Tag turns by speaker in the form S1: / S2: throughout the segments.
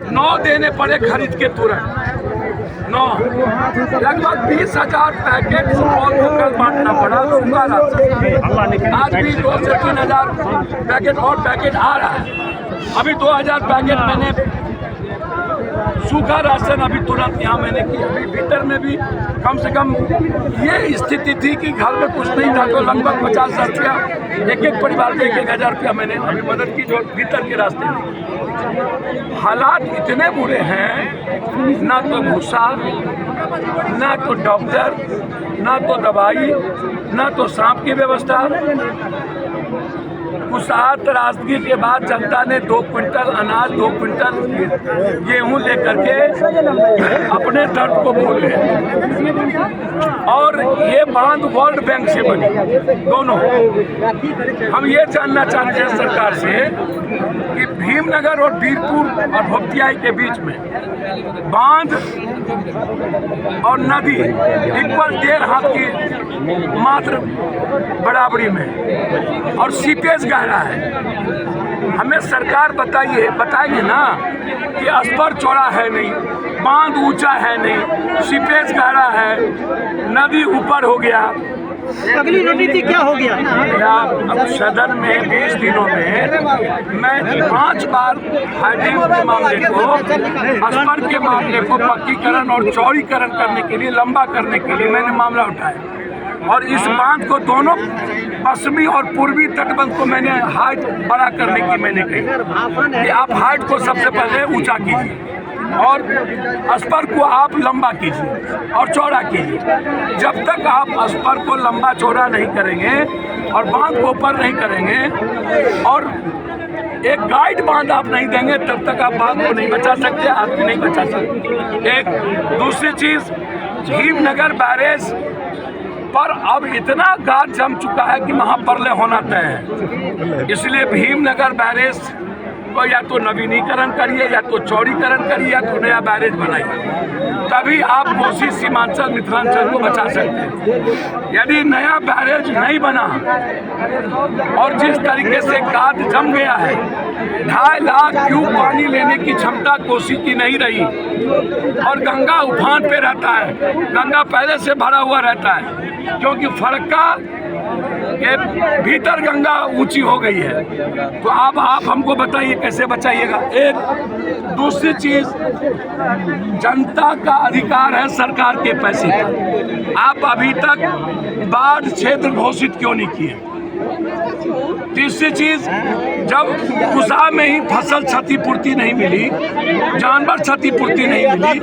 S1: 9 देने पड़े खरीद के तुरंत 9 लगभग 20,000 पैकेट सुपौल को कल बांटना पड़ा सूखा राशन। आज भी 2 से 3,000 पैकेट और पैकेट आ रहा है। अभी 2,000 पैकेट मैंने सूखा राशन अभी तुरंत यहाँ मैंने किया। अभी भीतर में भी कम से कम ये स्थिति थी कि घर में कुछ नहीं था तो लगभग 50,000 रुपया एक परिवार को 1,000 रुपया मैंने अभी मदद की जो भीतर के रास्ते में। हालात इतने बुरे हैं, ना तो भूसा, ना तो डॉक्टर, ना तो दवाई, ना तो सांप की व्यवस्था। कुछ त्रासदी के बाद जनता ने 2 क्विंटल अनाज 2 क्विंटल गेहूं लेकर के अपने दर्द को भूले। और ये बांध वर्ल्ड बैंक से बनी दोनों। हम ये जानना चाहते हैं सरकार से कि भीमनगर और वीरपुर और भपटियाही के बीच में बांध और नदी इक्वल 1.5 हाथ की मात्र बराबरी में और सीपेज गहरा है। हमें सरकार बताइए ना कि अस्पर चौड़ा है नहीं, बांध ऊंचा है नहीं, सीपेज गहरा है, नदी ऊपर हो गया।
S2: अगली रणनीति क्या हो गया?
S1: अब सदन में 20 दिनों में मैं 5 बार हाइडिंग के मामले को, अस्पर के मामले को पक्कीकरण और चौड़ीकरण करने के लिए, लंबा करने के लिए मैंने मामला उठाया। और इस बांध को दोनों पश्चिमी और पूर्वी तटबंध को मैंने हाइट बड़ा करने की मैंने कही कि आप हाइट को सबसे पहले ऊंचा कीजिए और अस्पर को आप लंबा कीजिए और चौड़ा कीजिए। जब तक आप अस्पर को लंबा चौड़ा नहीं करेंगे और बांध को ऊपर नहीं करेंगे और एक गाइड बांध आप नहीं देंगे तब तक आप बांध को नहीं बचा सकते, आदमी नहीं बचा सकते। एक दूसरी चीज, भीमनगर बैरेज पर अब इतना गाद जम चुका है कि वहाँ परले होना तय है। इसलिए भीमनगर बैरेज को या तो नवीनीकरण करिए, या तो चौड़ीकरण करिए, या तो नया बैरेज बनाइए, तभी आप कोसी सीमांचल मिथिलांचल को बचा सकते हैं। यदि नया बैरेज नहीं बना और जिस तरीके से गाद जम गया है, 2.5 लाख क्यूब पानी लेने की क्षमता कोसी की नहीं रही और गंगा उफान पे रहता है, गंगा पहले से भरा हुआ रहता है क्योंकि फरक्का के भीतर गंगा ऊंची हो गई है। तो अब आप हमको बताइए कैसे बचाइएगा। एक दूसरी चीज, जनता का अधिकार है सरकार के पैसे का। आप अभी तक बाढ़ क्षेत्र घोषित क्यों नहीं किए? तीसरी चीज, जब कुसा में ही फसल क्षतिपूर्ति नहीं मिली, जानवर क्षतिपूर्ति नहीं मिली,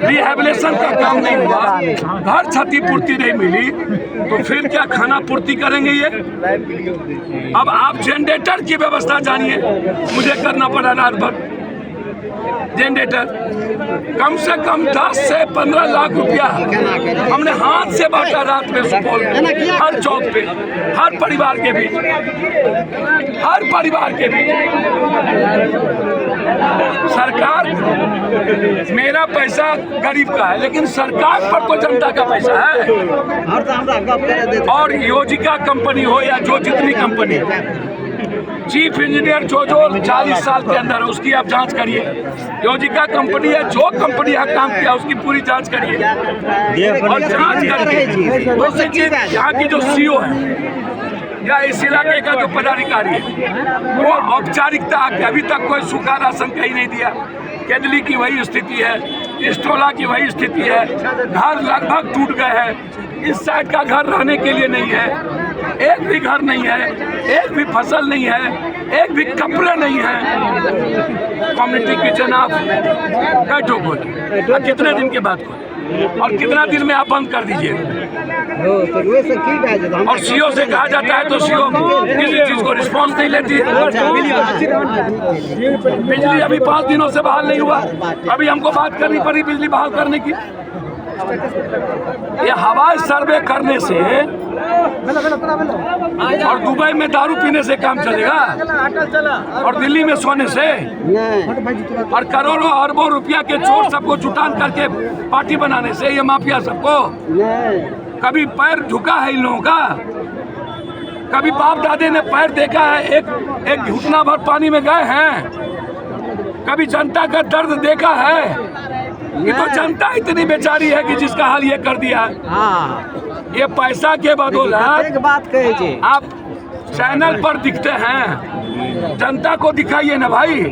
S1: रिहेबिलिटेशन का काम नहीं हुआ, घर क्षतिपूर्ति नहीं मिली, तो फिर क्या खाना पूर्ति करेंगे ये? अब आप जनरेटर की व्यवस्था जानिए, मुझे करना पड़ा रात भर जनरेटर, कम से कम 10 से 15 लाख रुपया हमने हाथ से बांटा रात में सुपौल में, हर चौक पे, हर परिवार के बीच, हर परिवार के बीच। सरकार, मेरा पैसा गरीब का है लेकिन सरकार पर तो जनता का पैसा है। और योजिका कंपनी हो या जो जितनी कंपनी, चीफ इंजीनियर जो 40 साल के अंदर है उसकी आप जांच करिए। योजिका कंपनी है, जो कंपनी यहाँ काम किया उसकी पूरी जांच करिए और जांच करके दूसरी चीज, यहाँ की जो सीओ है या इस इलाके का जो पदाधिकारी है वो औपचारिकता अभी तक कोई सूखा राशन कहीं नहीं दिया। केदली की वही स्थिति है, इस्टोला की वही स्थिति है, घर लगभग टूट गए हैं। इस साइड का घर रहने के लिए नहीं है, एक भी घर नहीं है, एक भी फसल नहीं है, एक भी कपड़े नहीं है। कम्युनिटी किचन आप बैठो खोले, कितने दिन के बाद खोले और कितना दिन में आप बंद कर दीजिए। और सीओ से कहा जाता है तो सीओ किसी चीज को रिस्पॉन्स नहीं लेती है। बिजली अभी 5 दिनों से बहाल नहीं हुआ, अभी हमको बात करनी पड़ी बिजली बहाल करने की। ये हवाई सर्वे करने से और दुबई में दारू पीने से काम चलेगा और दिल्ली में सोने से और करोड़ों अरबों रुपया के चोर सबको जुटान करके पार्टी बनाने से, ये माफिया सबको कभी पैर झुका है इन लोगों का? कभी बाप दादे ने पैर देखा है? एक घुटना भर पानी में गए हैं? कभी जनता का दर्द देखा है? ये तो जनता इतनी बेचारी है कि जिसका हाल ये कर दिया है।
S2: हाँ
S1: ये पैसा के बदौलत
S2: एक बात कहे
S1: आप चैनल पर दिखते हैं, जनता को दिखाइए ना भाई।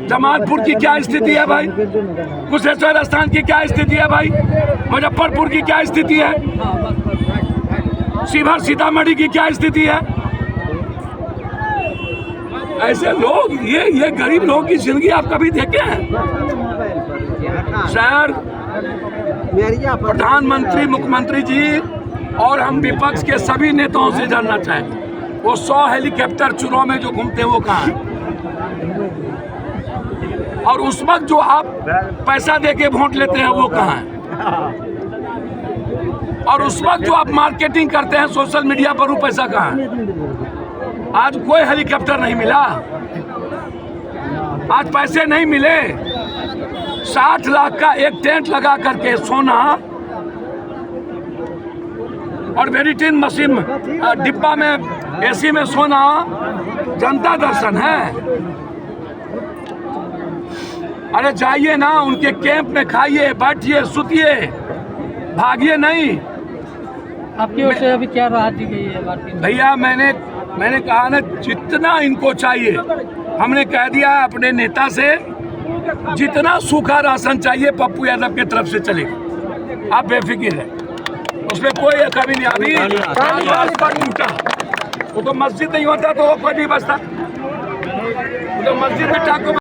S1: जमालपुर की क्या स्थिति है भाई? कुशेश्वर स्थान की क्या स्थिति है भाई? मुजफ्फरपुर की क्या स्थिति है? शिवहर सीतामढ़ी की क्या स्थिति है? ऐसे लोग, ये गरीब लोगों की जिंदगी आप कभी देखे हैं? सर, प्रधानमंत्री, मुख्यमंत्री जी और हम विपक्ष के सभी नेताओं से जानना चाहें, वो 100 हेलीकॉप्टर चुनाव में जो घूमते हैं वो कहाँ हैं? और उस वक्त जो आप पैसा देके वोट लेते हैं वो कहाँ हैं? और उस वक्त जो आप मार्केटिंग करते हैं सोशल मीडिया पर वो पैसा कहाँ है? आज कोई हेलीकॉप्टर नहीं मिला, आज पैसे नहीं मिले। 60 लाख का एक टेंट लगा करके सोना और मेडिटेन मशीन डिब्बा में एसी में सोना जनता दर्शन है। अरे जाइए ना उनके कैंप में, खाइए, बैठिए, सुतिए, भागिए नहीं।
S3: आपकी ओर से अभी क्या राहत दी गई है
S1: भैया? मैंने कहा ना, जितना इनको चाहिए हमने कह दिया अपने नेता से, जितना सूखा राशन चाहिए पप्पू यादव की तरफ से चलेगा, आप बेफिक्र है, उसमें कोई कभी नहीं। अभी पर टूटा, वो तो मस्जिद नहीं होता तो वो कोई नहीं बचता, वो तो मस्जिद में टाको